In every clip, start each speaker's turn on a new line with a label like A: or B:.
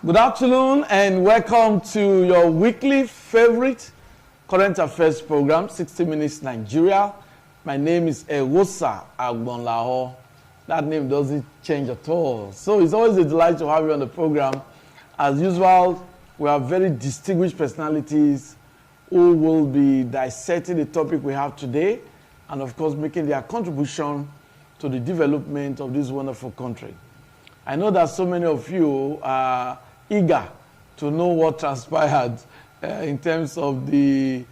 A: Good afternoon and welcome to your weekly favorite current affairs program, 60 Minutes Nigeria. My name is Ewosa Agbonlaho. That name doesn't change at all. So it's always a delight to have you on the program. As usual, we have very distinguished personalities who will be dissecting the topic we have today and of course making their contribution to the development of this wonderful country. I know that so many of you are eager to know what transpired in terms of the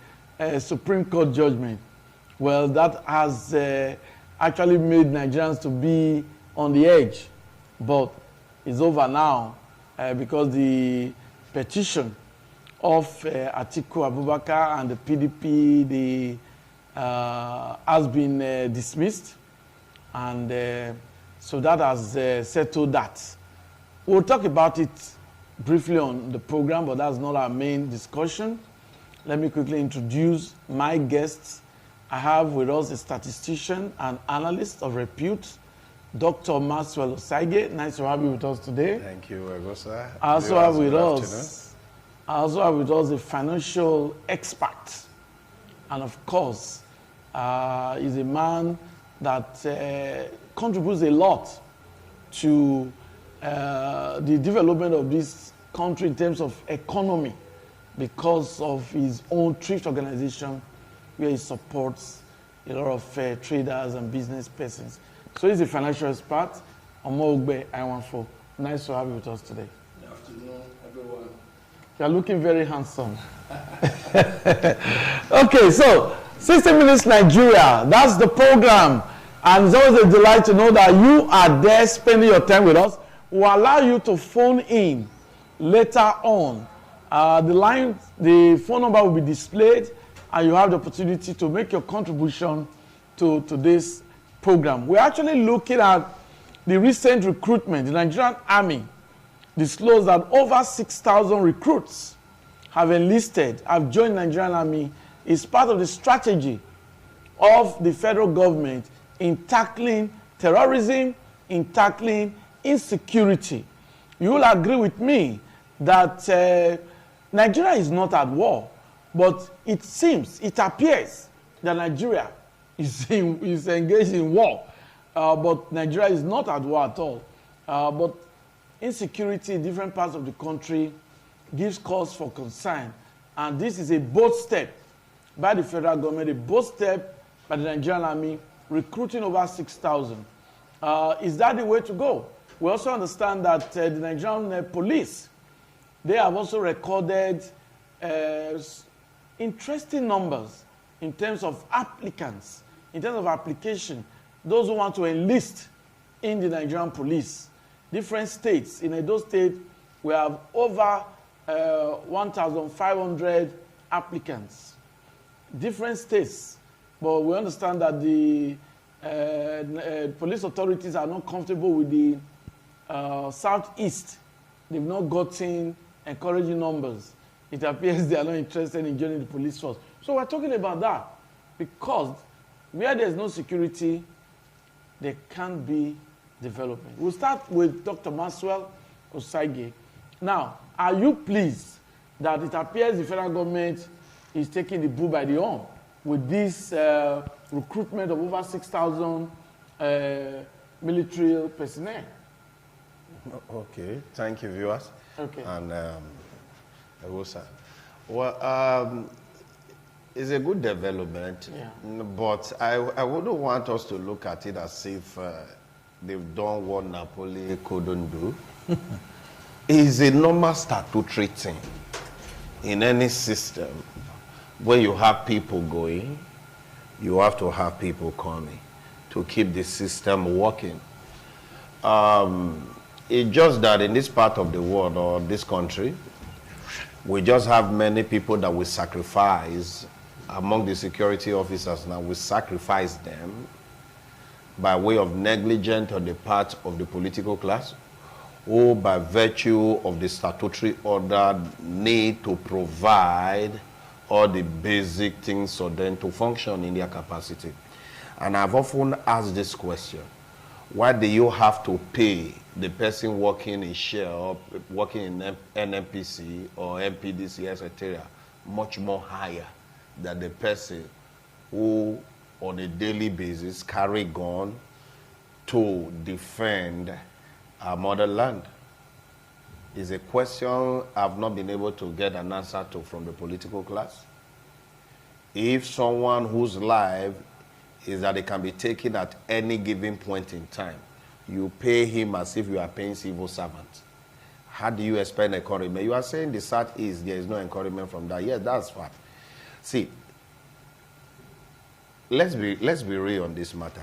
A: Supreme Court judgment. Well, that has actually made Nigerians to be on the edge, but it's over now because the petition of Atiku Abubakar and the PDP has been dismissed, and so that has settled that. We'll talk about it briefly on the program, but that's not our main discussion. Let me quickly introduce my guests. I have with us a statistician and analyst of repute, Dr. Maxwell Osaige. Nice to have you with us today.
B: Thank you, Egosa.
A: I also have with us a financial expert. And of course, is a man that contributes a lot to the development of this country in terms of economy because of his own thrift organization where he supports a lot of traders and business persons. So he's a financial expert. Omogbe Iwanfo. Nice to have you with us today.
C: Good afternoon, everyone.
A: You are looking very handsome. Okay, so 60 Minutes Nigeria, that's the program. And it's always a delight to know that you are there spending your time with us. We'll allow you to phone in later on. The phone number will be displayed, and you have the opportunity to make your contribution to this program. We're actually looking at the recent recruitment. The Nigerian Army disclosed that over 6,000 recruits have enlisted, have joined the Nigerian Army. It's part of the strategy of the federal government in tackling terrorism, in tackling insecurity. You will agree with me that Nigeria is not at war, but it appears that Nigeria is engaged in war, but Nigeria is not at war at all. But insecurity in different parts of the country gives cause for concern, and this is a bold step by the federal government, a bold step by the Nigerian Army, recruiting over 6,000. Is that the way to go? We also understand that the Nigerian police, they have also recorded interesting numbers in terms of applicants, in terms of application, those who want to enlist in the Nigerian police. Different states. In Edo State, we have over 1,500 applicants. Different states. But we understand that the police authorities are not comfortable with the Southeast. They've not gotten encouraging numbers. It appears they are not interested in joining the police force. So we're talking about that because where there's no security, there can't be development. We'll start with Dr. Maxwell Osaige. Now, are you pleased that it appears the federal government is taking the bull by the horn with this recruitment of over 6,000 military personnel?
B: Okay, thank you, viewers.
A: Okay.
B: And well, it's a good development,
A: yeah.
B: But I wouldn't want us to look at it as if they've done what Napoli couldn't do. It's a normal statutory thing in any system. When you have people going, you have to have people coming to keep the system working. It's just that in this part of the world or this country, we just have many people that we sacrifice among the security officers. Now we sacrifice them by way of negligence on the part of the political class, or by virtue of the statutory order need to provide all the basic things for them to function in their capacity. And I've often asked this question: Why do you have to pay the person working in Shell, working in NNPC or MPDC, etc., much more higher than the person who, on a daily basis, carry gun to defend our motherland? Is a question I've not been able to get an answer to from the political class. If someone whose life is that it can be taken at any given point in time, you pay him as if you are paying civil servants, how do you expect encouragement? You are saying the Southeast, there is no encouragement from that. Yes, that's fact. See, let's be real on this matter.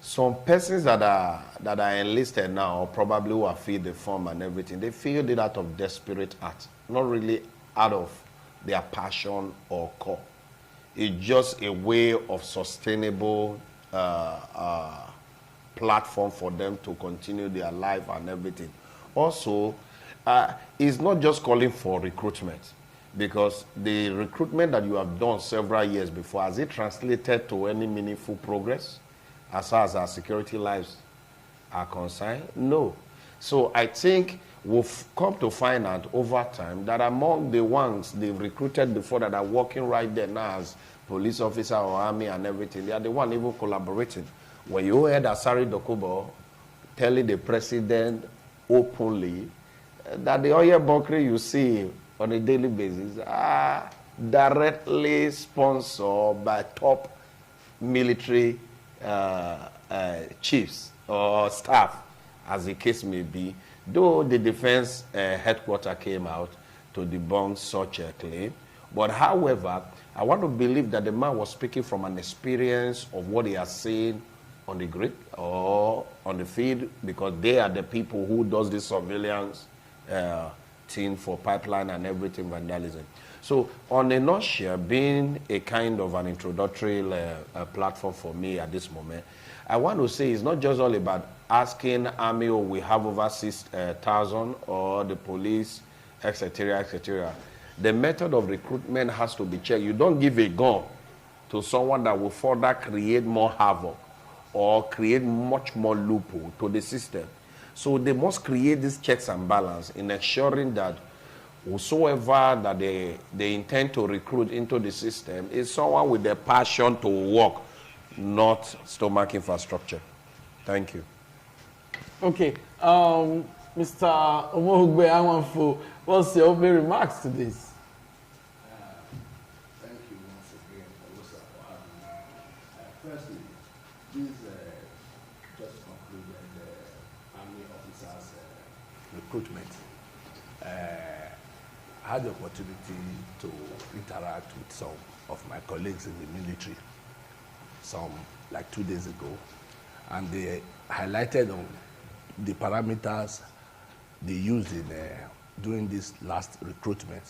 B: Some persons that are enlisted now, probably who are filled the form and everything, they feel it out of desperate act, not really out of their passion or core. It's just a way of sustainable platform for them to continue their life and everything. Also, it's not just calling for recruitment, because the recruitment that you have done several years before, has it translated to any meaningful progress as far as our security lives are concerned? No. So I think we've come to find out over time that among the ones they've recruited before that are working right there now as police officer or army and everything, they are the one even collaborating. When you heard Asari Dokubo telling the president openly that the oil bunkering you see on a daily basis are directly sponsored by top military chiefs or staff, as the case may be, though the defense headquarters came out to debunk such a claim. But however, I want to believe that the man was speaking from an experience of what he has seen on the grid or on the field, because they are the people who does this surveillance thing for pipeline and everything, vandalism. So on a nutshell, being a kind of an introductory platform for me at this moment, I want to say it's not just all about asking army, or we have over 6,000, or the police, etc., etc. The method of recruitment has to be checked. You don't give a gun to someone that will further create more havoc or create much more loophole to the system. So they must create these checks and balance in ensuring that whosoever that they intend to recruit into the system is someone with the passion to work, not stomach infrastructure. Thank you.
A: Okay, Mr. Omohugbe Amanfo, what's your opening remarks to this?
C: Thank you once again, Alosa, for having me. Firstly, this just concluded the Army officers' recruitment. I had the opportunity to interact with some of my colleagues in the military, like 2 days ago, and they highlighted on the parameters they used in doing this last recruitment.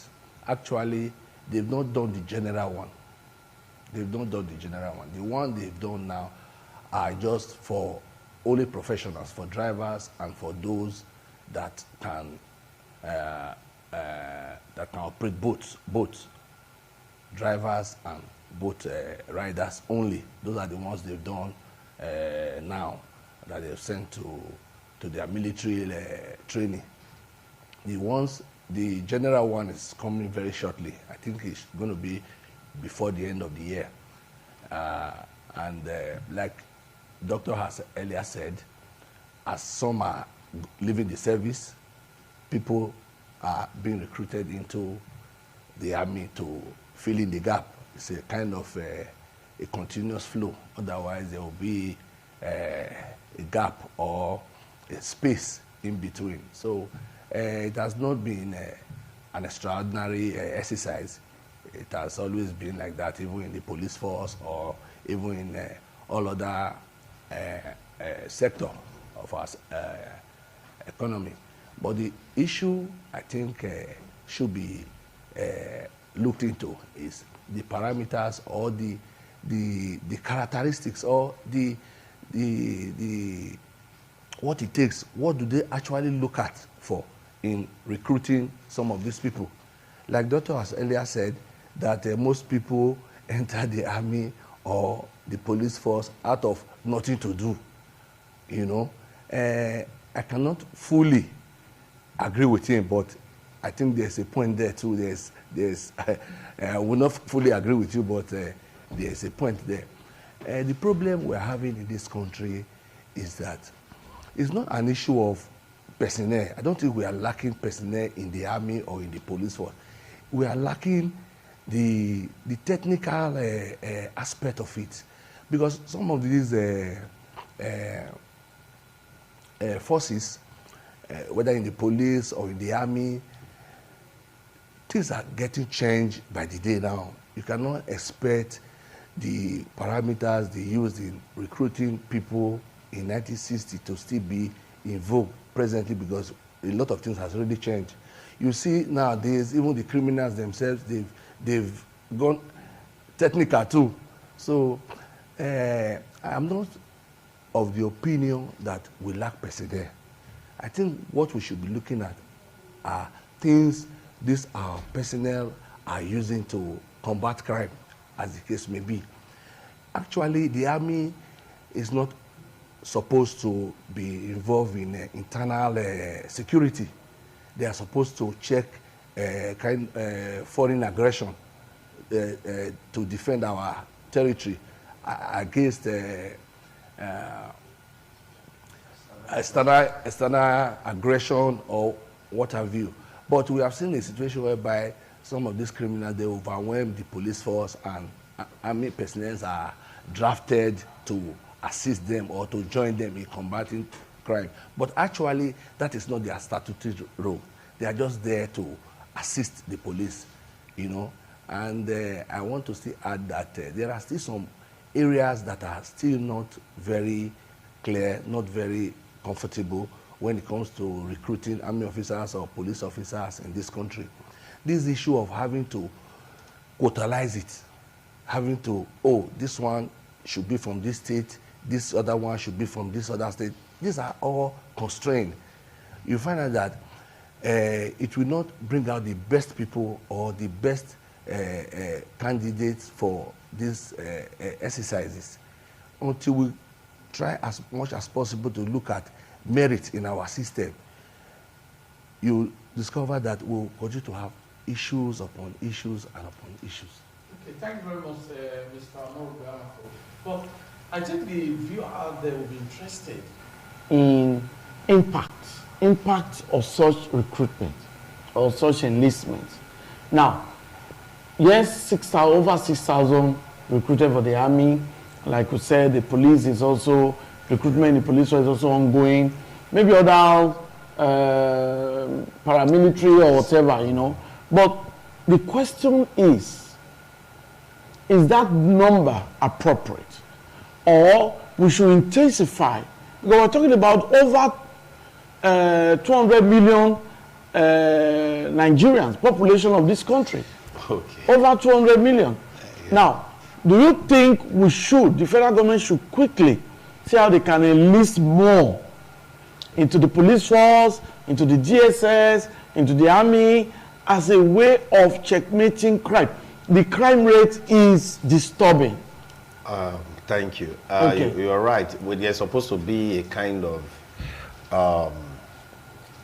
C: Actually, they've not done the general one. They've not done the general one. The one they've done now are just for only professionals, for drivers and for those that can operate boats, drivers and boat riders only. Those are the ones they've done now, that they've sent to their military training. The general one is coming very shortly. I think it's going to be before the end of the year. Like Doctor has earlier said, as some are leaving the service, people are being recruited into the army to fill in the gap. It's a kind of a continuous flow. Otherwise, there will be a gap or a space in between. So it has not been an extraordinary exercise. It has always been like that, even in the police force or even in all other sector of our economy. But the issue, I think, should be looked into is the parameters or the characteristics or the what it takes. What do they actually look at for in recruiting some of these people? Like Doctor has earlier said, that most people enter the army or the police force out of nothing to do. you know. I cannot fully agree with him, but I think there's a point there too. I will not fully agree with you, but there's a point there. The problem we're having in this country is that it's not an issue of personnel. I don't think we are lacking personnel in the army or in the police force. We are lacking the technical aspect of it, because some of these forces, whether in the police or in the army, things are getting changed by the day now. You cannot expect the parameters they used in recruiting people in 1960 to still be in vogue presently, because a lot of things has already changed. You see nowadays, even the criminals themselves, they've gone technical too. So I'm not of the opinion that we lack personnel. I think what we should be looking at are things these our personnel are using to combat crime, as the case may be. Actually, the army is not supposed to be involved in internal security. They are supposed to check foreign aggression to defend our territory against external aggression or what have you. But we have seen a situation whereby some of these criminals, they overwhelm the police force, and army personnel are drafted to assist them or to join them in combating crime. But actually, that is not their statutory role. They are just there to assist the police, you know. And I want to still add that there are still some areas that are still not very clear, not very comfortable when it comes to recruiting army officers or police officers in this country. This issue of having to quotalize it, having to, oh, this one should be from this state, this other one should be from this other state. These are all constrained. You find out that it will not bring out the best people or the best candidates for these exercises until we try as much as possible to look at merit in our system. You discover that we'll continue to have issues upon issues and upon issues.
A: Okay, thank you very much, Mr. Amor. But I think the viewer out there will be interested in impact of such recruitment or such enlistment. Now, yes, over 6,000 recruited for the army. Like we said, the police is also, recruitment in the police is also ongoing. Maybe other paramilitary or whatever, you know. But the question is that number appropriate? Or we should intensify? Because we're talking about over 200 million Nigerians, population of this country. Okay. Over 200 million. Yeah. Now, do you think the federal government should quickly see how they can enlist more into the police force, into the DSS, into the army, as a way of checkmating crime? The crime rate is disturbing.
B: Thank you.
A: Okay.
B: You are right. There's supposed to be a kind of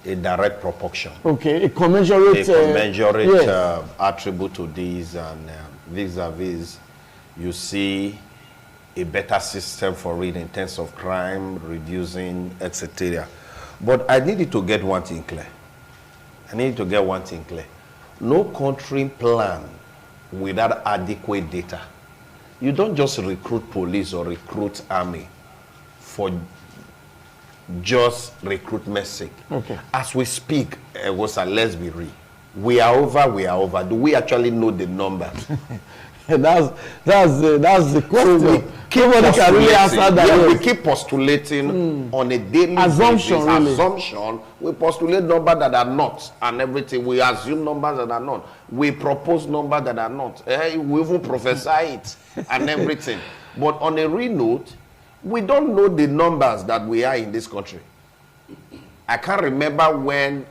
B: a direct proportion.
A: Okay, a commensurate
B: yes. Attribute to these, and vis-a-vis, you see a better system for it in terms of crime, reducing, etc. But I needed to get one thing clear. No country plan without adequate data. You don't just recruit police or recruit army for just recruitment's sake. Okay. As we speak, let's be real. We are over. Do we actually know the numbers?
A: that's the question. Nobody can really answer that.
B: Yeah, we keep postulating on a daily
A: assumption,
B: basis. Assumption. We postulate numbers that are not, and everything. We assume numbers that are not. We propose numbers that are not. We even prophesy it and everything. But on a real note, we don't know the numbers that we are in this country. I can't remember when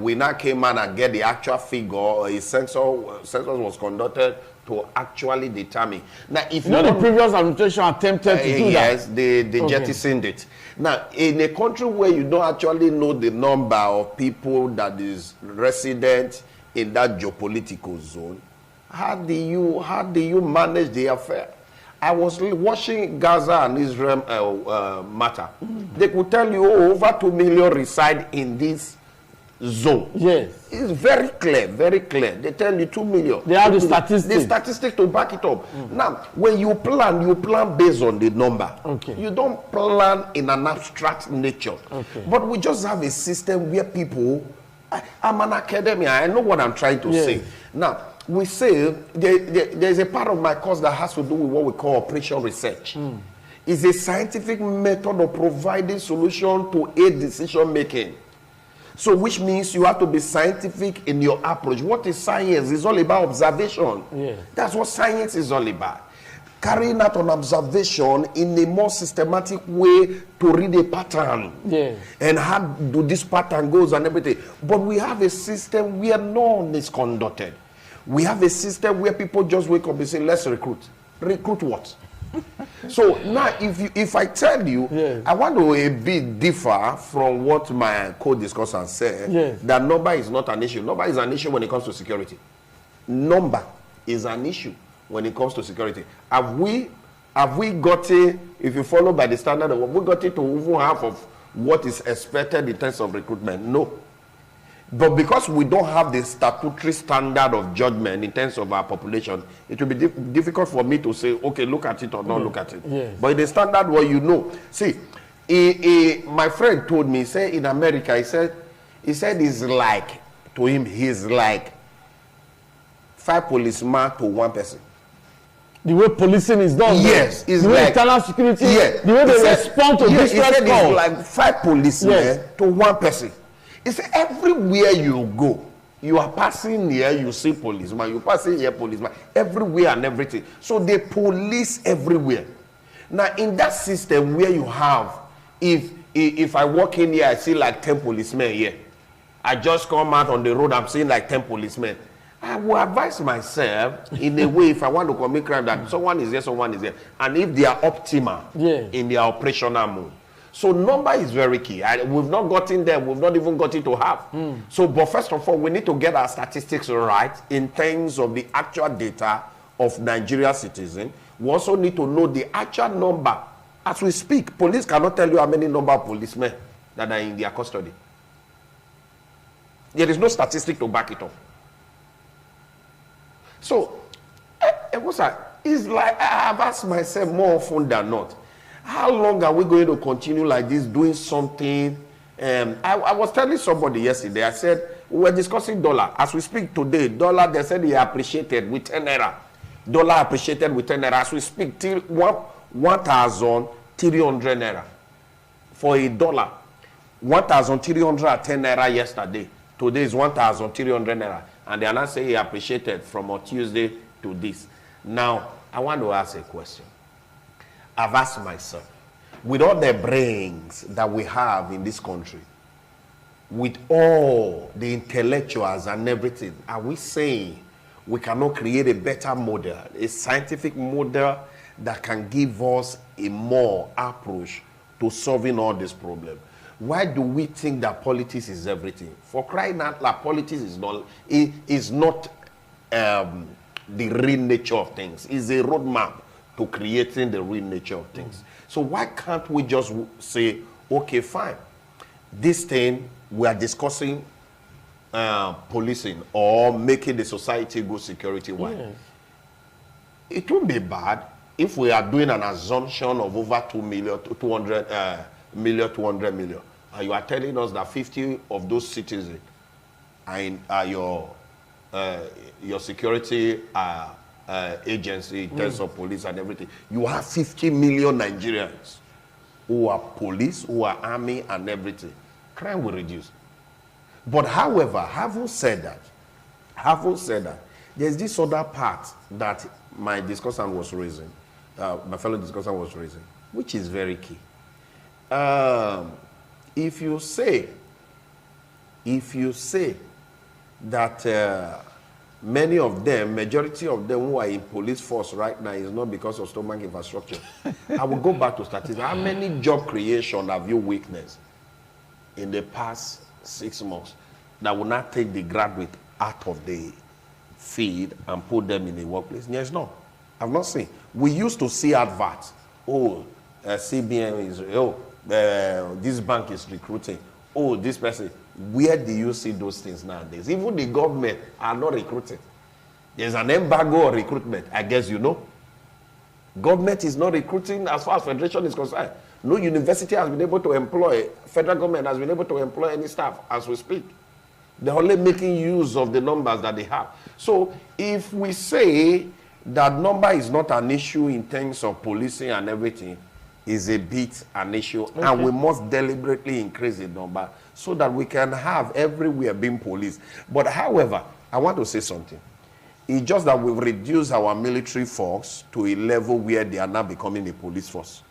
B: we now came out and get the actual figure. A census was conducted to actually determine. Now, if
A: the previous administration attempted to do that.
B: Yes, they jettisoned it. Now, in a country where you don't actually know the number of people that is resident in that geopolitical zone, how do you manage the affair? I was watching Gaza and Israel matter. They could tell you, over 2 million reside in this zone.
A: Yes.
B: It's very clear, very clear. They tell you 2 million.
A: They have the statistics.
B: The statistics to back it up. Now, when you plan based on the number.
A: Okay.
B: You don't plan in an abstract nature.
A: Okay.
B: But we just have a system where people, I'm an academician, I know what I'm trying to say. Now, we say there's a part of my course that has to do with what we call operation research. It's a scientific method of providing solution to aid decision making. So which means you have to be scientific in your approach. What is science? It's all about observation.
A: Yeah.
B: That's what science is all about. Carrying out an observation in a more systematic way to read a pattern.
A: Yeah.
B: And how do this pattern goes and everything. But we have a system where none is conducted. We have a system where people just wake up and say, let's recruit. Recruit what? So now, if I tell you, I want to a bit differ from what my co-discussant said, that number is not an issue. Number is an issue when it comes to security. Number is an issue when it comes to security. Have we got it, if you follow by the standard, have we got it to even half of what is expected in terms of recruitment? No. But because we don't have the statutory standard of judgment in terms of our population, it will be difficult for me to say, okay, look at it or not look at it.
A: Yes.
B: But in the standard where you know. See, my friend told me, say in America, he said it's like, to him, he's like 5 policemen to 1 person.
A: The way policing is done.
B: Yes, it's
A: the way
B: like
A: internal security.
B: Yeah,
A: The way they respond to distress calls.
B: It's like 5 policemen to 1 person. It's everywhere you go, you are passing here, you see policemen, you passing here, policemen, everywhere and everything. So they everywhere. Now, in that system where you have, if I walk in here, I see like 10 policemen here. I just come out on the road, I'm seeing like 10 policemen. I will advise myself in a way, if I want to commit crime, that someone is here, someone is here. And if they are optimal in their operational mode. So number is very key. We've not gotten there. We've not even gotten to half. So, but first of all, we need to get our statistics right in terms of the actual data of Nigeria citizens. We also need to know the actual number. As we speak, police cannot tell you how many number of policemen that are in their custody. There is no statistic to back it up. So, it's like I've asked myself more often than not, how long are we going to continue like this, doing something? I was telling somebody yesterday, I said, we were discussing dollar. As we speak today, dollar, they said they appreciated with 10 naira. Dollar appreciated with 10 naira. As we speak, till 1,300 naira for a dollar. 1,310 naira yesterday. Today is 1,300 naira. And they are not saying he appreciated from on Tuesday to this. Now, I want to ask a question. I've asked myself, with all the brains that we have in this country, with all the intellectuals and everything, are we saying we cannot create a better model, a scientific model that can give us a more approach to solving all these problems? Why do we think that politics is everything? For crying out loud, politics is not the real nature of things. It's a roadmap to creating the real nature of things. So why can't we just say, okay, fine, this thing we are discussing policing or making the society go security-wide. It won't be bad if we are doing an assumption of over 200 million, and you are telling us that 50 of those citizens are your security agency in terms of police and everything. You have 50 million Nigerians who are police, who are army and everything. Crime will reduce. But however, having said that, there's this other part that my discussant was raising, my fellow discussant was raising, which is very key. If you say that Many of them, majority of them who are in police force right now is not because of stomach infrastructure. I will go back to statistics. How many job creation have you witnessed in the past 6 months that will not take the graduate out of the field and put them in the workplace? There's no. I've not seen. We used to see adverts. Oh, CBN is, this bank is recruiting. Oh, this person. Where do you see those things nowadays? Even the government are not recruiting. There's an embargo on recruitment, I guess you know. Government is not recruiting as far as federation is concerned. No university has been able to employ, federal government has been able to employ any staff as we speak. They're only making use of the numbers that they have. So if we say that number is not an issue in terms of policing and everything, is a bit an issue, okay. And we must deliberately increase the number so that we can have everywhere being policed. But however, I want to say something. It's just that we've reduced our military force to a level where they are now becoming a police force.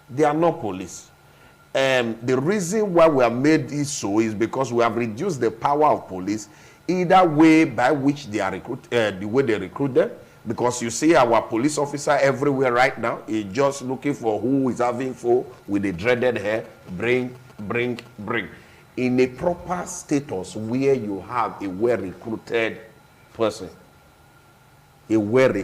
B: They are not police. The reason why we have made it so is because we have reduced the power of police, either way by which they are the way they recruit them. Because you see our police officer everywhere right now is just looking for who is having foe with the dreaded hair, bring. In a proper status where you have a well-recruited person, he will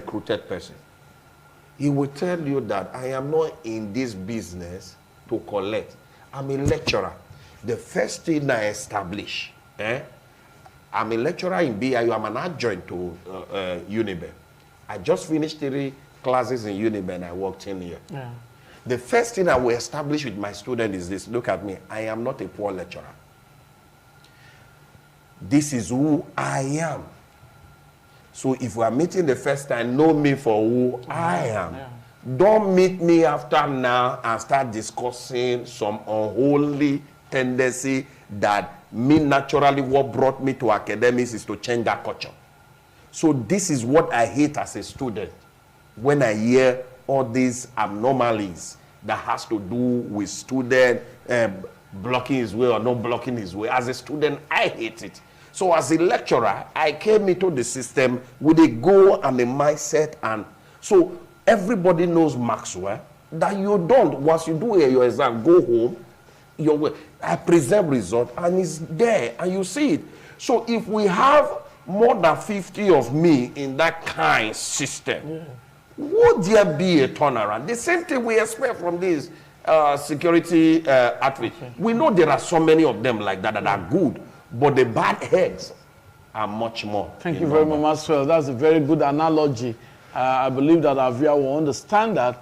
B: tell you that I am not in this business to collect. I'm a lecturer. The first thing I establish, I'm a lecturer in BIU, I'm an adjoint to UNIBE. I just finished 3 classes in UNIBE and I worked in here. Yeah. The first thing I will establish with my student is this. Look at me. I am not a poor lecturer. This is who I am. So if we are meeting the first time, know me for who I am. Yeah. Don't meet me after now and start discussing some unholy tendency that me naturally what brought me to academics is to change that culture. So this is what I hate as a student when I hear all these anomalies that has to do with student blocking his way or not blocking his way. As a student, I hate it. So as a lecturer, I came into the system with a goal and a mindset. And so everybody knows Maxwell that you don't, once you do your exam, go home, I present result and it's there and you see it. So if we have more than 50 of me in that kind of system, would there be a turnaround? The same thing we expect from this security outfit. We know there are so many of them like that that are good, but the bad heads are much more.
A: Thank you very much, Maxwell. That's a very good analogy. I believe that our viewer will understand that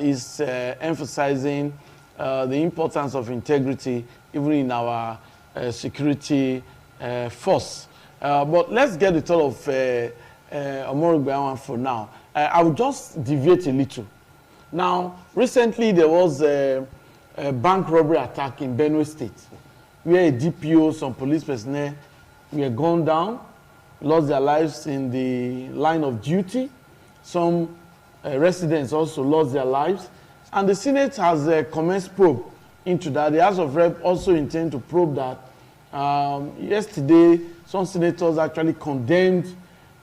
A: is emphasizing the importance of integrity even in our security force. But let's get the thought of Omori Gbayawan for now. I will just deviate a little. Now, recently there was a bank robbery attack in Benue State, where a DPO, some police personnel were gunned down, lost their lives in the line of duty. Some residents also lost their lives. And the Senate has commenced probe into that. The House of Rep also intend to probe that. Yesterday, some senators actually condemned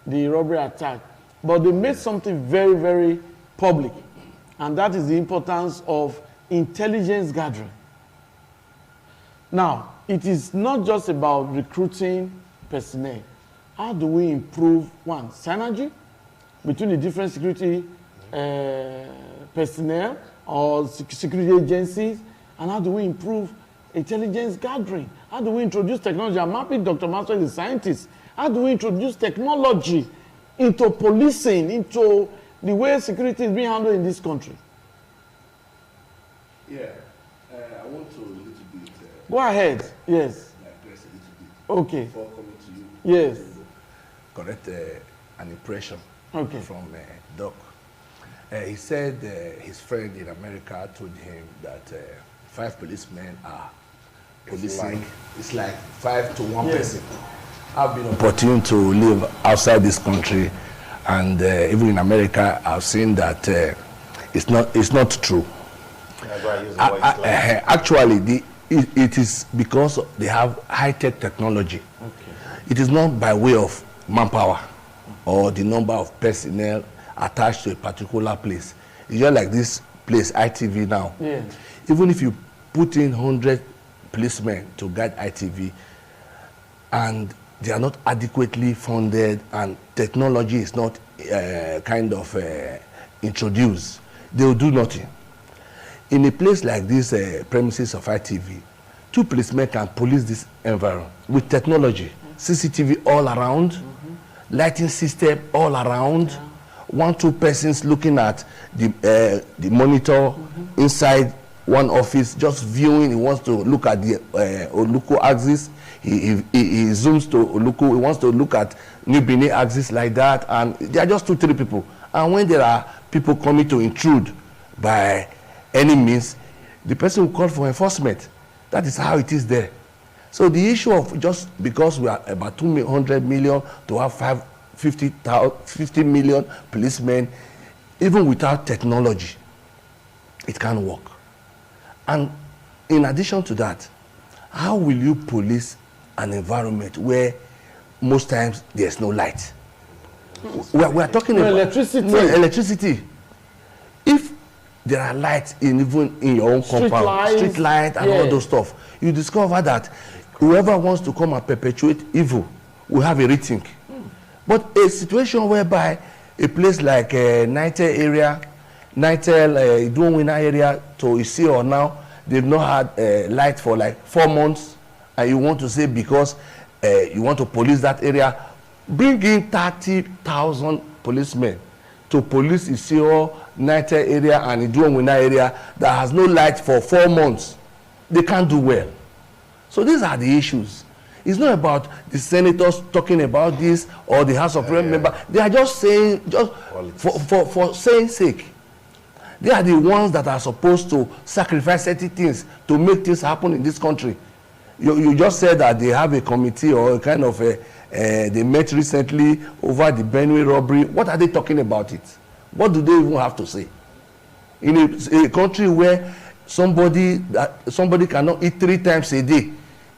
A: the robbery attack, but they made something very, very public, and that is the importance of intelligence gathering. Now, it is not just about recruiting personnel. How do we improve, one, synergy between the different security personnel or security agencies, and how do we improve intelligence gathering? How do we introduce technology? I'm happy Dr. Maxwell is a scientist. How do we introduce technology into policing, into the way security is being handled in this country?
C: Yeah, I want to a little bit.
A: Go ahead. Yes.
C: Digress a little bit.
A: Okay.
C: Before coming to you.
A: Yes.
C: Correct an impression.
A: Okay.
C: From Doc. He said his friend in America told him that 5 policemen are policing. It's like 5 to 1 person. I've been opportune to live outside this country, and even in America, I've seen that it's not true. Actually, it is because they have high-tech technology. Okay. It is not by way of manpower. or the number of personnel attached to a particular place. It's just like this place, ITV now.
A: Yeah.
C: Even if you put in 100 policemen to guide ITV and they are not adequately funded and technology is not introduced, they will do nothing. In a place like this premises of ITV, 2 policemen can police this environment with technology, CCTV all around, lighting system all around, 1-2 persons looking at the monitor inside one office, just viewing. He wants to look at the Oluko axis. He zooms to Oluko. He wants to look at New Benin axis like that. And there are just 2-3 people. And when there are people coming to intrude by any means, the person will call for enforcement. That is how it is there. So the issue of just because we are about 200 million to have 50 million policemen, even without technology, it can't work. And in addition to that, how will you police an environment where most times there's no light? We are talking about electricity. If there are lights even in your own compound, street light and all those stuff, you discover that whoever wants to come and perpetuate evil will have a rethink. But a situation whereby a place like Nitel area, Idunwina area to Isio now, they've not had light for like 4 months, and you want to say because you want to police that area, bring in 30,000 policemen to police Isio, Nitel area and Idunwina area that has no light for 4 months. They can't do well. So these are the issues. It's not about the senators talking about this or the House of Representatives member. They are just saying, just for saying sake. They are the ones that are supposed to sacrifice certain things to make things happen in this country. You just said that they have a committee or a kind of they met recently over the Benue robbery. What are they talking about it? What do they even have to say? In a country where somebody cannot eat 3 times a day,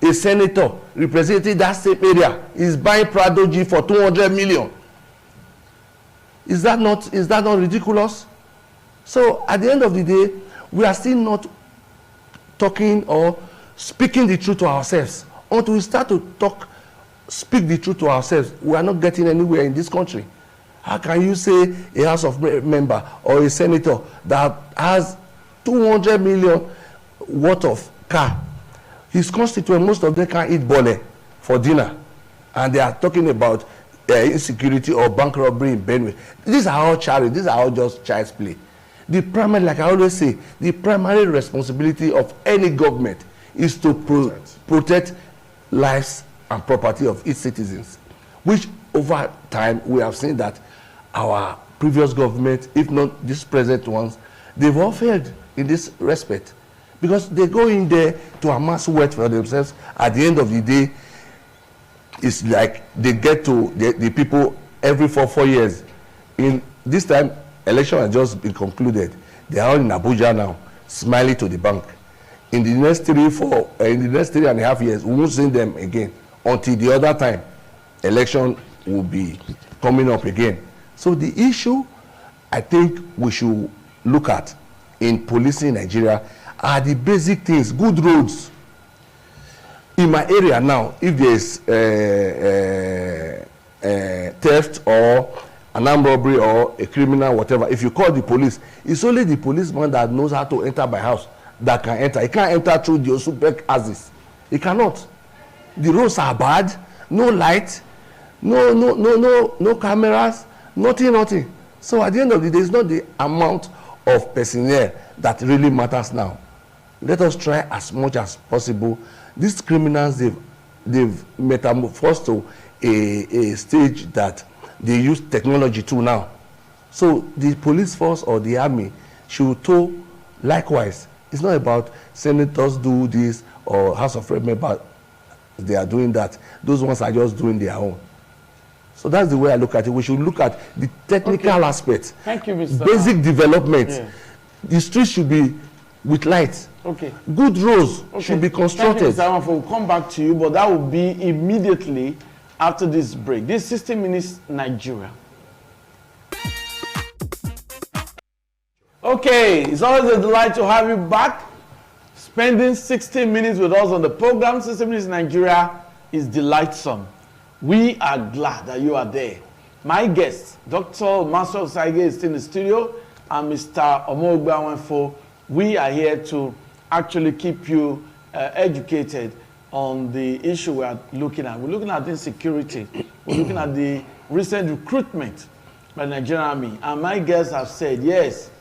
C: a senator representing that same area is buying Prado G for 200 million. Is that not ridiculous? So at the end of the day, we are still not talking or speaking the truth to ourselves. Until we start to speak the truth to ourselves, we are not getting anywhere in this country. How can you say a House of member or a senator that has 200 million worth of car, his constituent, most of them can't eat bole for dinner, and they are talking about insecurity or bank robbery in Benue? These are all charity. These are all just child's play. The primary, like I always say, the primary responsibility of any government is to protect lives and property of its citizens, which over time we have seen that our previous government, if not these present ones, they've all failed in this respect, because they go in there to amass wealth for themselves. At the end of the day, it's like they get to the people every 4 years. In this time, election has just been concluded. They are all in Abuja now, smiling to the bank. In the next 3.5 years, we won't see them again until the other time election will be coming up again. So the issue I think we should look at in policing Nigeria are the basic things. Good roads. In my area now, if there's theft or an armed robbery or a criminal, whatever, if you call the police, it's only the policeman that knows how to enter my house that can enter. He can't enter through the Osupek axis. He cannot. The roads are bad, no light, no cameras, nothing. So at the end of the day, it's not the amount of personnel that really matters now. Let us try as much as possible. These criminals, they've metamorphosed to a stage that they use technology too now. So the police force or the army should too likewise. It's not about senators do this or House of Representatives, they are doing that. Those ones are just doing their own. So that's the way I look at it. We should look at the technical aspects.
A: Thank you, Mr.
C: Basic development. Yeah. The streets should be with light.
A: Okay.
C: Good roads should be constructed.
A: Thank you, Mr. We'll come back to you, but that will be immediately after this break. This 60 Minutes Nigeria. Okay, it's always a delight to have you back. Spending 60 minutes with us on the program, 60 Minutes Nigeria, is delightsome. We are glad that you are there. My guest, Dr. Master Osaige, is still in the studio, and Mr. Omogbawenfo. We are here to actually keep you educated on the issue we are looking at. We're looking at insecurity. We're looking at the recent recruitment by the Nigerian Army. And my guests have said, yes,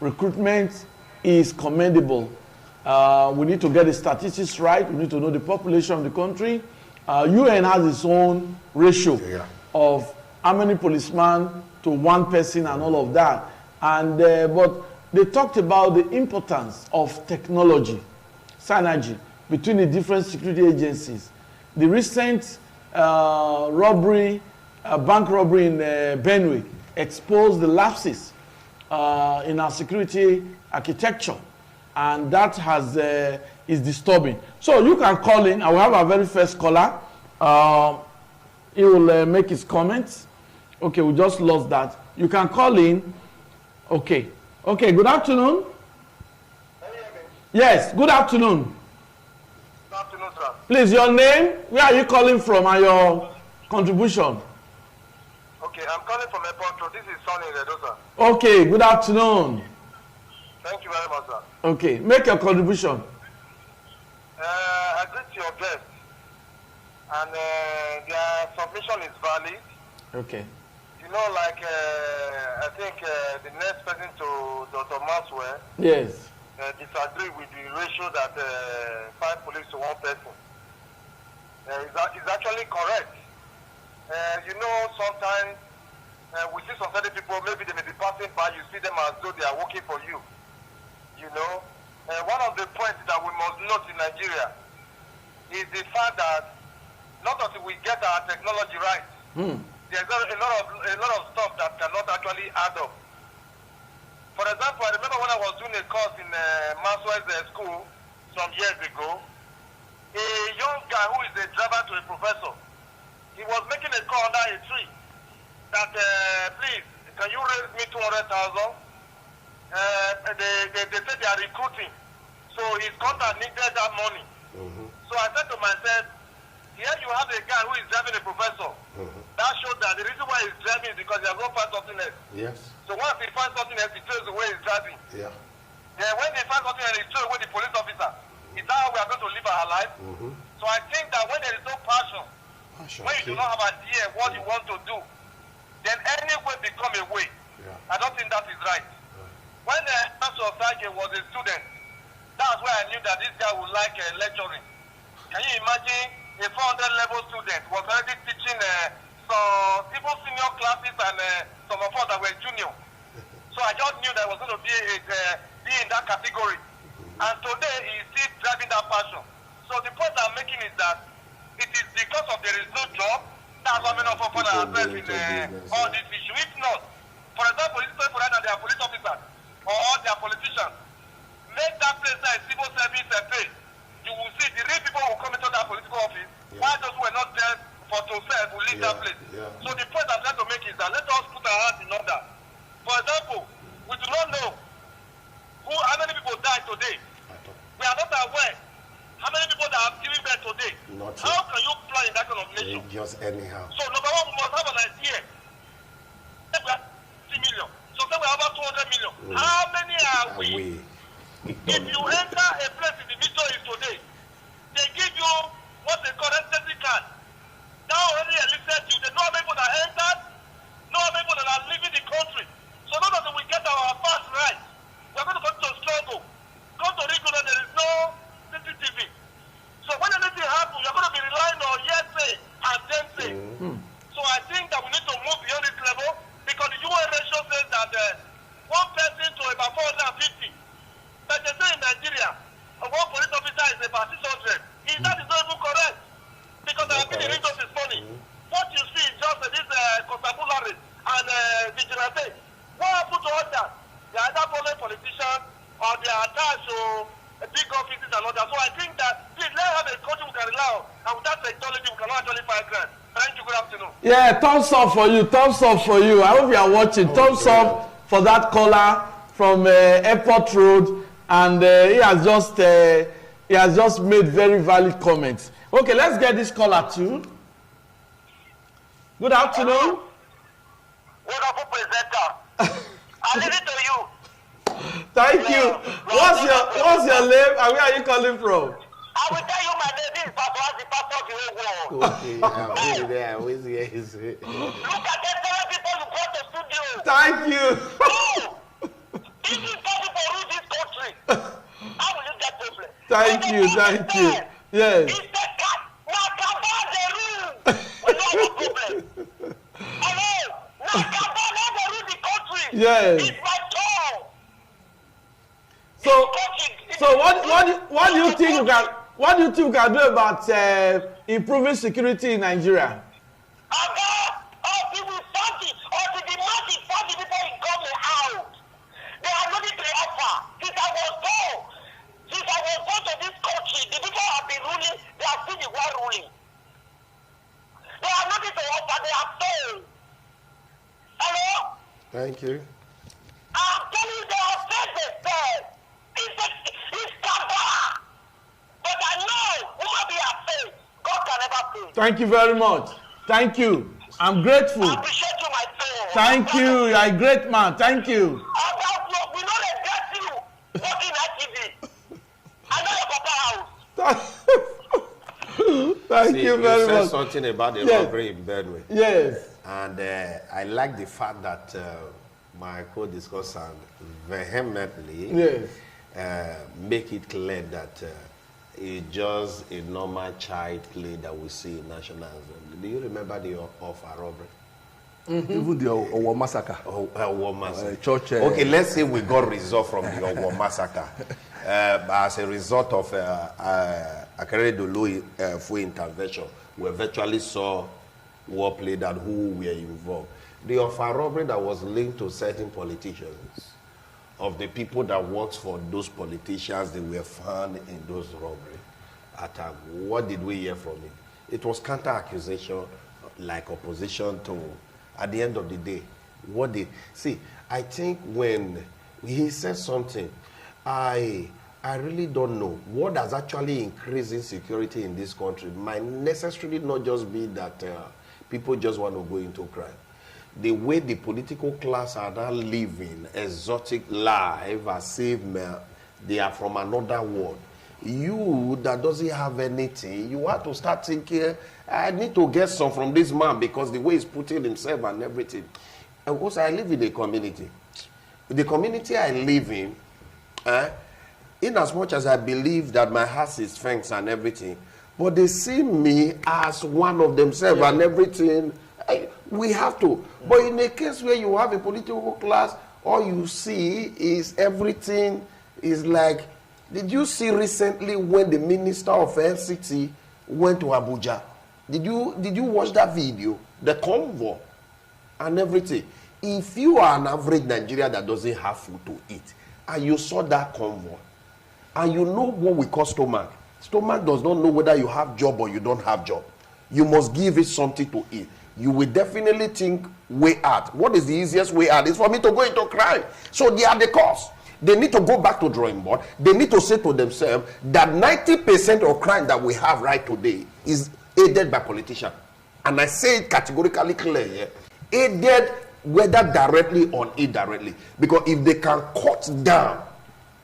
A: recruitment is commendable. We need to get the statistics right. We need to know the population of the country. UN has its own ratio of how many policemen to one person and all of that. And but they talked about the importance of technology, synergy between the different security agencies. The recent robbery, bank robbery in Benue exposed the lapses in our security architecture, and that has is disturbing. So you can call in. I will have our very first caller. He will make his comments. Okay, we just lost that. You can call in. Okay. Okay, good afternoon. Yes, good afternoon.
D: Good afternoon, sir.
A: Please, your name, where are you calling from, and your contribution?
D: Okay, I'm calling from Airport Road. This is Sonny Redo, sir.
A: Okay, good afternoon.
D: Thank you very much, sir.
A: Okay, make your contribution.
D: I greet your guest, and their submission is valid.
A: Okay.
D: You know, like, I think the next person to Dr. Maxwell
A: Yes.
D: disagree with the ratio that 5 police to 1 person. Is actually correct. You know, sometimes we see some certain people, maybe they may be passing by, you see them as though they are working for you. You know, one of the points that we must note in Nigeria is the fact that not until we get our technology right, there's a lot of stuff that cannot actually add up. For example, I remember when I was doing a course in Maxwell's school some years ago, a young guy who is a driver to a professor, he was making a call under a tree that, please, can you raise me 200,000? They said they are recruiting. So his contract needed that money. So I said to myself, here you have a guy who is driving a professor. That shows that the reason why he's driving is because he has not found something else.
B: Yes.
D: So once he finds something else, he throws away his driving.
B: Yeah.
D: Then when they find something else, he throws away the police officer. Is that how we are going to live our life? So I think that when there is no passion, when you do not have an idea what you want to do, then any way become a way.
B: Yeah.
D: I don't think that is right. When Master Osaige was a student, that's where I knew that this guy would like lecturing. Can you imagine a 400 level student was already teaching some even senior classes and some of us that were junior. So I just knew that I was going to be in that category. And today he is still driving that passion. So the point I'm making is that it is because of there is no job. That's why many of us find ourselves in all this issue. If not, for example, this people right now they are police officers or they are politicians. Make that place that is civil service pay. You will see the real people who come into that political office. Why those who are not there for to serve will leave that place. So the point I'm trying to make is that let us put our hearts in order. For example, we do not know how many people died today. We are not aware how many people that have given birth today. How can you plan in that kind of nation?
B: Just anyhow.
D: So number one, we must have an idea. We have 50 million. So say we have about 200 million. How many are we? If you enter a place in the Middle East today, they give you what they call residency card. That already elicited you. They know how many people that entered, know how many people that are leaving the country. So not until we get our facts right, we're going to come to struggle. Come to Recruitment, there is no CCTV. So when anything happens, you're going to be relying on hearsay and then say. So I think that we need to move beyond this level because the UN ratio says that 1 person to about 450. But they say in Nigeria, 1 police officer is about 600. That is not even correct. Because I have been in this money. What you see is just this constabulary and vigilante. What happened to others? They are either following politicians or they are attached to big offices and all that. So I think that please let's have a country we can rely on. And with that technology, we can actually fight crime. Thank you. Good afternoon.
A: Yeah, thumbs up for you. Thumbs up for you. I hope you are watching. Thumbs up for that caller from Airport Road, and he has just made very valid comments. Okay, let's get this caller too. Good afternoon.
D: Wonderful presenter. I leave it to you.
A: Thank you. What's your name and where are you calling from?
D: I will tell you my name. This is Pastor, the pastor of the whole world.
B: Okay, I'm there. Where's the
D: Look at the 7 people you brought to studio.
A: Thank you.
D: Oh, this is possible to rule this country. How will you get problem?
A: Thank you. Yes.
D: It's the cat. Nakaba the rule. We don't have a problem. Hello. Nakaba the rule the country.
A: Yes.
D: It's my turn.
A: So what do you think you can do about improving security in Nigeria?
D: People something, or the demand is for the people in coming out. They have nothing to offer. Since I was born to this country, the people have been ruling, they are still the one ruling. They have nothing to offer, they have failed. Hello?
B: Thank you.
D: I'm telling you, they have failed themselves. It's Kabbalah. But I know, woman be afraid. God can never fail.
A: Thank you very much. Thank you. I'm grateful.
D: I appreciate you, my friend.
A: Thank you. You are a great man. Thank you.
D: We know they get you working at TV. I know your papa house.
A: Thank you very much.
B: You said something about the robbery in Bedway.
A: Yes.
B: And I like the fact that my co-discussant vehemently make it clear that it's just a normal child play that we see in National Assembly. Do you remember the Offa robbery?
C: Even the Owo massacre.
B: Owo massacre.
C: Church.
B: Okay, let's say we got result from the Owo massacre as a result of Akeredolu full intervention. We virtually saw what played and who were involved. The Offa robbery that was linked to certain politicians, of the people that worked for those politicians, they were found in those robbery attacks. What did we hear from it? It was counter-accusation, like opposition to, at the end of the day, what they, see, I think when he said something, I really don't know. What has actually increased insecurity in this country might necessarily not just be that people just want to go into crime. The way the political class are now living exotic life as if they are from another world. You that doesn't have anything, you have to start thinking, I need to get some from this man because the way he's putting himself and everything. And also, I live in a community. The community I live in as much as I believe that my house is fenced and everything, but they see me as one of themselves and everything. We have to. But in a case where you have a political class, all you see is everything is like, did you see recently when the Minister of FCT went to Abuja? Did you watch that video? The convoy and everything. If you are an average Nigerian that doesn't have food to eat, and you saw that convoy, and you know what we call stomach. Stomach does not know whether you have job or you don't have job. You must give it something to eat. You will definitely think way out. What is the easiest way out? It's for me to go into crime. So they are the cause. They need to go back to drawing board. They need to say to themselves that 90% of crime that we have right today is aided by politicians. And I say it categorically clear here. Aided whether directly or indirectly. Because if they can cut down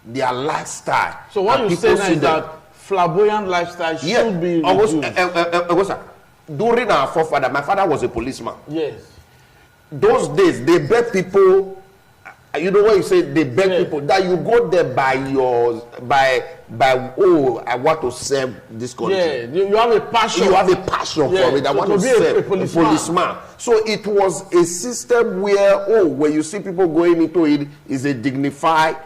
B: their lifestyle.
A: So what you say now is that flamboyant lifestyle should be reduced.
B: During our forefather, my father was a policeman.
A: Yes.
B: Those days, they beg people, you know what you say, they beg people that you go there by I want to serve this country.
A: Yeah, you have a passion.
B: You have a passion for it. I want to serve a policeman. So it was a system where, when you see people going into it, is a dignified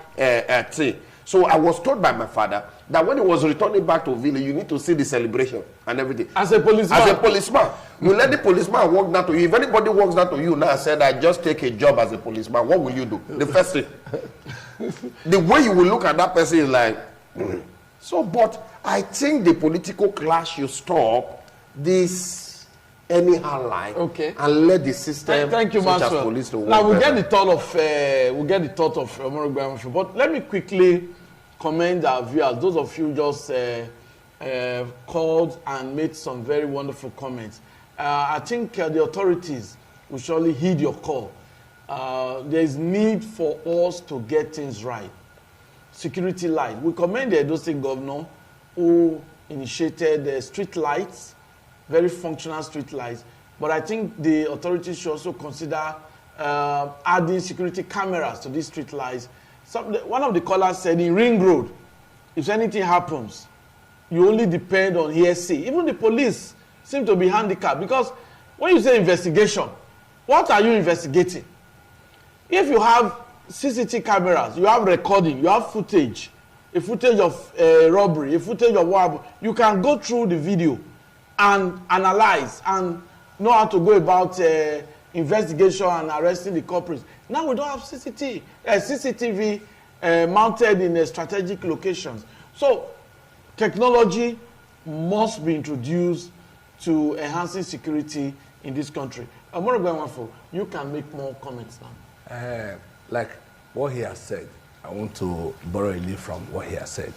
B: thing. So I was told by my father that when he was returning back to village, you need to see the celebration and everything.
A: As a policeman?
B: As a policeman. You let the policeman walk down to you. If anybody walks down to you now and said, I just take a job as a policeman, what will you do? The first thing. The way you will look at that person is like, So, but I think the political class should stop this anyhow like, and let the system,
A: thank you,
B: such
A: Maxwell.
B: as police, to work
A: now we'll
B: better.
A: get the thought of Omorogbe. But let me quickly commend our viewers. Those of you just called and made some very wonderful comments. I think the authorities will surely heed your call. There is need for us to get things right. Security light. We commend the Edo State governor who initiated street lights, very functional street lights. But I think the authorities should also consider adding security cameras to these street lights. One of the callers said in Ring Road, if anything happens, you only depend on hearsay. Even the police seem to be handicapped because when you say investigation, what are you investigating? If you have CCTV cameras, you have recording, you have footage, a footage of robbery, a footage of what, you can go through the video and analyze and know how to go about investigation and arresting the culprits. Now we don't have CCTV mounted in strategic locations. So technology must be introduced to enhancing security in this country. Omorogbe, you can make more comments now.
C: Like what he has said, I want to borrow a little from what he has said.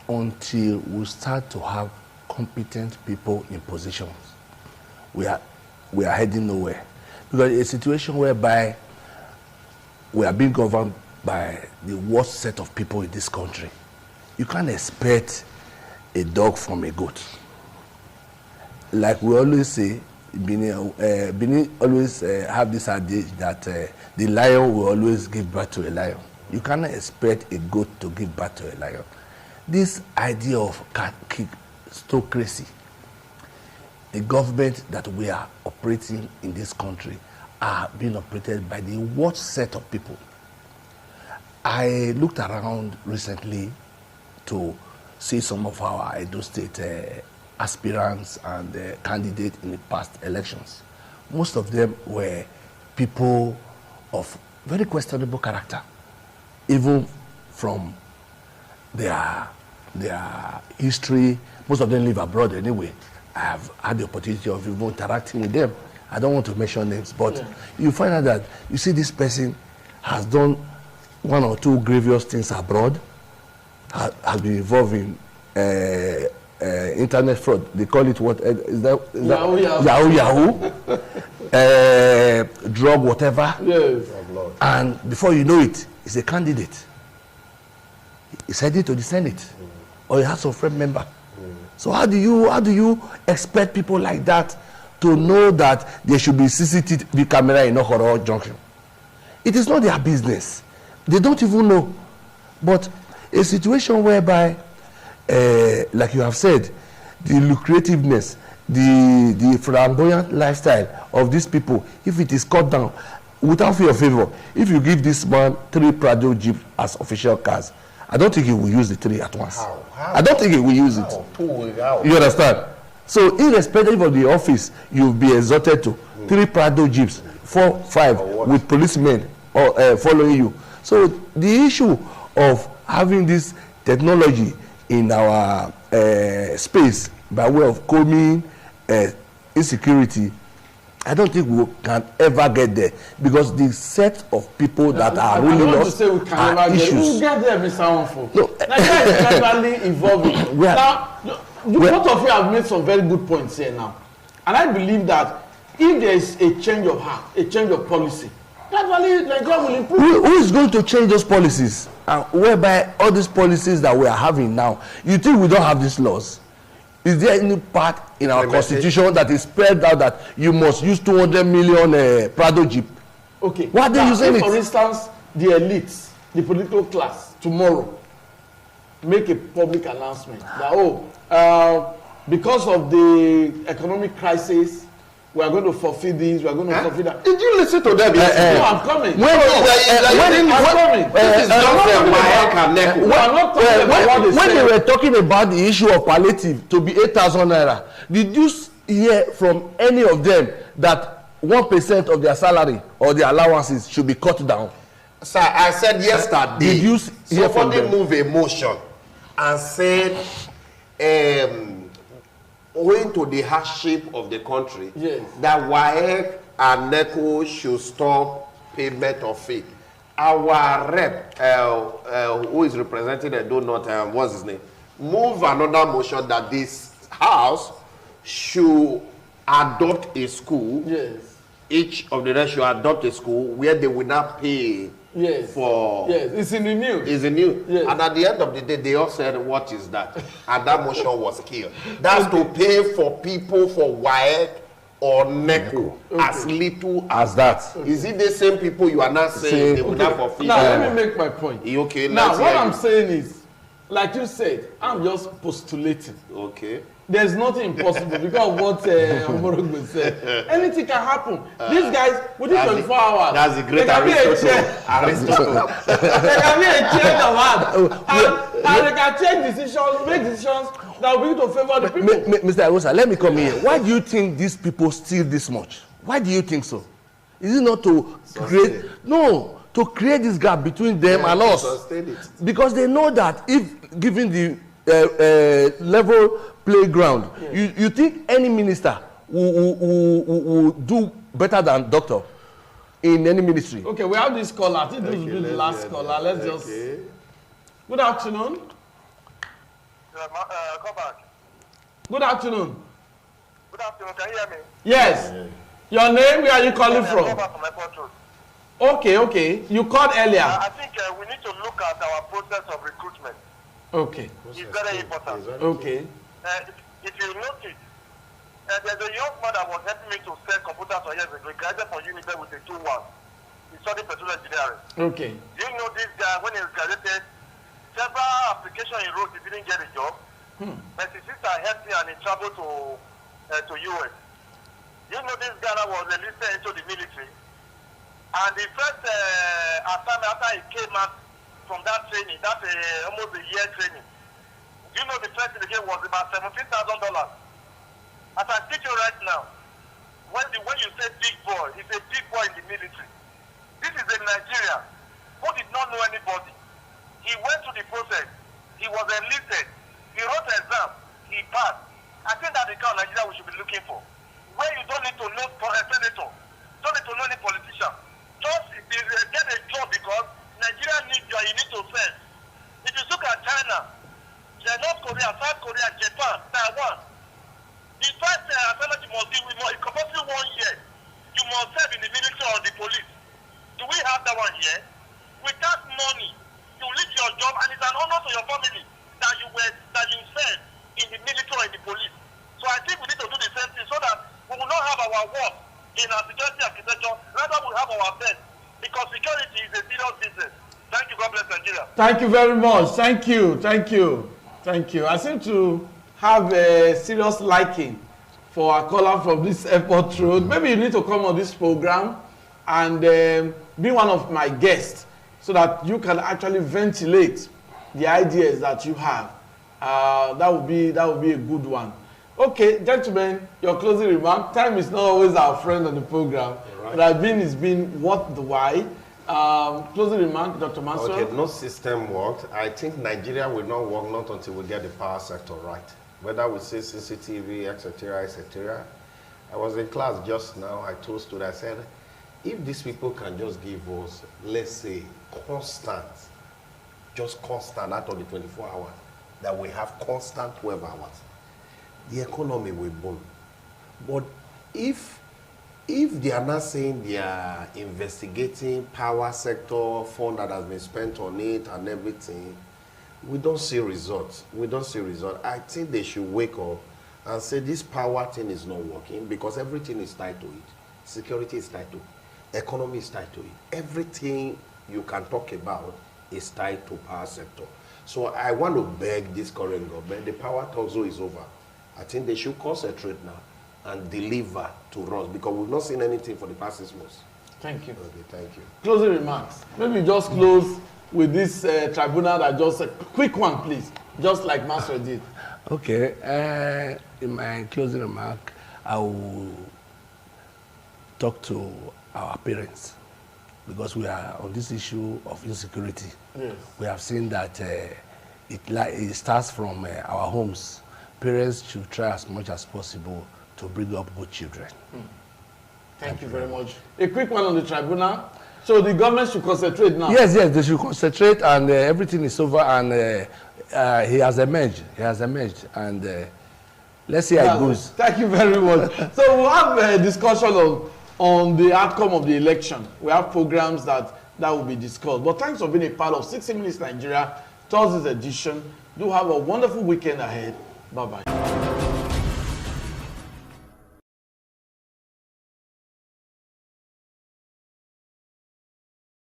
C: Until we start to have competent people in positions, we are heading nowhere. Because a situation whereby we are being governed by the worst set of people in this country, you can't expect a dog from a goat. Like we always say, Benin always have this adage that the lion will always give birth to a lion. You cannot expect a goat to give birth to a lion. This idea of stocracy, the government that we are operating in this country are being operated by the worst set of people. I looked around recently to see some of our Edo State aspirants and candidates in the past elections. Most of them were people of very questionable character, even from their history. Most of them live abroad anyway. I have had the opportunity of even interacting with them. I don't want to mention names, but you find out that you see this person has done one or two grievous things abroad, has been involved in internet fraud. They call it what? Is that Yahoo? Drug, whatever.
A: Yes.
C: And before you know it, he's a candidate. He's headed to the Senate, or he has a friend member. So how do you expect people like that to know that there should be CCTV camera in Okoro Junction? It is not their business. They don't even know. But a situation whereby, like you have said, the lucrativeness, the flamboyant lifestyle of these people, if it is cut down, without fear of favor, if you give this man 3 Prado Jeep as official cars, I don't think he will use the 3 at once. How? I don't think he will use it. You understand? So irrespective of the office, you'll be exhorted to 3 Prado Jeeps, 4, 5 with policemen following you. So the issue of having this technology in our space by way of combing insecurity, I don't think we can ever get there, because the set of people that are ruling us are issues.
A: We will get there, Mr. Onfo. No, Nigeria is gradually evolving. Now, both of you have made some very good points here now, and I believe that if there is a change of heart, a change of policy, gradually Nigeria will improve.
C: Who is going to change those policies? Whereby all these policies that we are having now, you think we don't have these laws? Is there any part in our constitution that is spelled out that you must use 200 million Prado Jeep?
A: Okay.
C: Why are they using it?
A: For instance, the elites, the political class, tomorrow make a public announcement that, because of the economic crisis, we are going to forfeit this, we are going to forfeit that.
B: Did you listen to them?
A: No, I'm coming.
B: When
C: they were talking about the issue of palliative to be 8,000 naira, did you hear from any of them that 1% of their salary or their allowances should be cut down?
B: Sir, I said yesterday,
C: did you hear from
B: somebody
C: them?
B: moved a motion and said owing to the hardship of the country,
A: yes,
B: that WAEC and NECO should stop payment of fee. Our rep, who is representing the donut, what's his name, move another motion that this house should adopt a school.
A: yes,
B: Each of the rest should adopt a school where they will not pay.
A: yes,
B: for
A: yes, it's in the news.
B: It's in new.
A: Yes.
B: And at the end of the day, they all said, what is that? And that motion was killed. That's to pay for people for WAEC or NECO as little
C: as that.
B: Is it the same people you are not saying they will not for free?
A: Now, let me make my point.
B: Okay,
A: now,
B: let's
A: what
B: hear
A: I'm
B: you.
A: saying is, like you said, I'm just postulating.
B: Okay.
A: There's nothing impossible because of what Omorogbe said. Anything can happen. These guys, within 24 hours,
B: That's the great
A: they can be a
B: Aristotle.
A: chair. They can be a chair of hand. And they can take decisions, make decisions that will be to favor the people.
C: Mr. Arosa, let me come here. Why do you think these people steal this much? Why do you think so? Is it not to create? No, to create this gap between them and us.
B: Sustain it.
C: Because they know that if given the level playground, you think any minister will do better than doctor in any ministry?
A: Okay, we have this caller. I think this will be the last caller. Let's just. Good afternoon.
D: Come back.
A: Good afternoon.
D: Good afternoon. Can you hear me?
A: Yes. Your name? Where are you calling from?
D: Come back from Airport Road.
A: Okay. You called earlier.
D: I think we need to look at our process of recruitment.
A: Okay.
D: It's very important.
A: Okay.
D: If you notice, there's a young man that was helping me to sell computers for years ago. He graduated from United with a 2-1. He studied petroleum engineering.
A: Okay.
D: Do you know this guy, when he graduated, several applications he wrote, he didn't get a job. But his sister helped him and he traveled to US. You know this guy that was enlisted into the military. And the first assignment after he came out from that training, that's almost a year training. You know the first thing he gave was about $17,000. As I teach you right now, when you say big boy, he's a big boy in the military. This is a Nigerian who did not know anybody. He went through the process. He was enlisted. He wrote an exam. He passed. I think that's the kind of Nigeria we should be looking for. Where you don't need to know a senator, don't need to know any politician. Just get a job because Nigeria needs you and you need to serve. If you look at China, North Korea, South Korea, Japan, Taiwan, the first assignment you must do, compulsory 1 year, you must serve in the military or the police. Do we have that one here? Without money, you leave your job and it's an honor to your family that you serve in the military or in the police. So I think we need to do the same thing so that we will not have our work in our security architecture, rather we'll have our best. Because security is a serious business. Thank you, God bless Nigeria.
A: Thank you very much. Thank you. I seem to have a serious liking for a caller from this Airport Road. Maybe you need to come on this program and be one of my guests so that you can actually ventilate the ideas that you have. That would be a good one. Okay, gentlemen, your closing remark. Time is not always our friend on the program. Right. But it's been what the why. Closing remark, Dr. Mansur.
B: Okay, no system worked. I think Nigeria will not work not until we get the power sector right. Whether we say CCTV, etc., etc. I was in class just now. I told students, I said, if these people can just give us, let's say, constant out of the 24 hours, that we have constant 12 hours, the economy will boom. But if they are not saying they are investigating power sector fund that has been spent on it and everything, we don't see results. I think they should wake up and say this power thing is not working because everything is tied to it. Security is tied to it. Economy is tied to it. Everything you can talk about is tied to power sector. So I want to beg this current government, the power tussle is over. I think they should concentrate now and deliver to us because we've not seen anything for the past 6 months.
A: Thank you.
B: Okay, thank you.
A: Closing remarks. Maybe just close with this tribunal that just a quick one, please, just like Master did.
C: Okay. In my closing remark, I will talk to our parents because we are on this issue of insecurity. Yes. We have seen that it starts from our homes. parents should try as much as possible to bring up good children.
A: Thank you very much. A quick one on the tribunal. So the government should concentrate now.
C: Yes, they should concentrate, and everything is over, and he has emerged. And let's see how it goes.
A: Thank you very much. So we'll have a discussion on the outcome of the election. We have programs that will be discussed. But thanks for being a part of 60 Minutes Nigeria, Thursday's edition. Do have a wonderful weekend ahead. Bye-bye.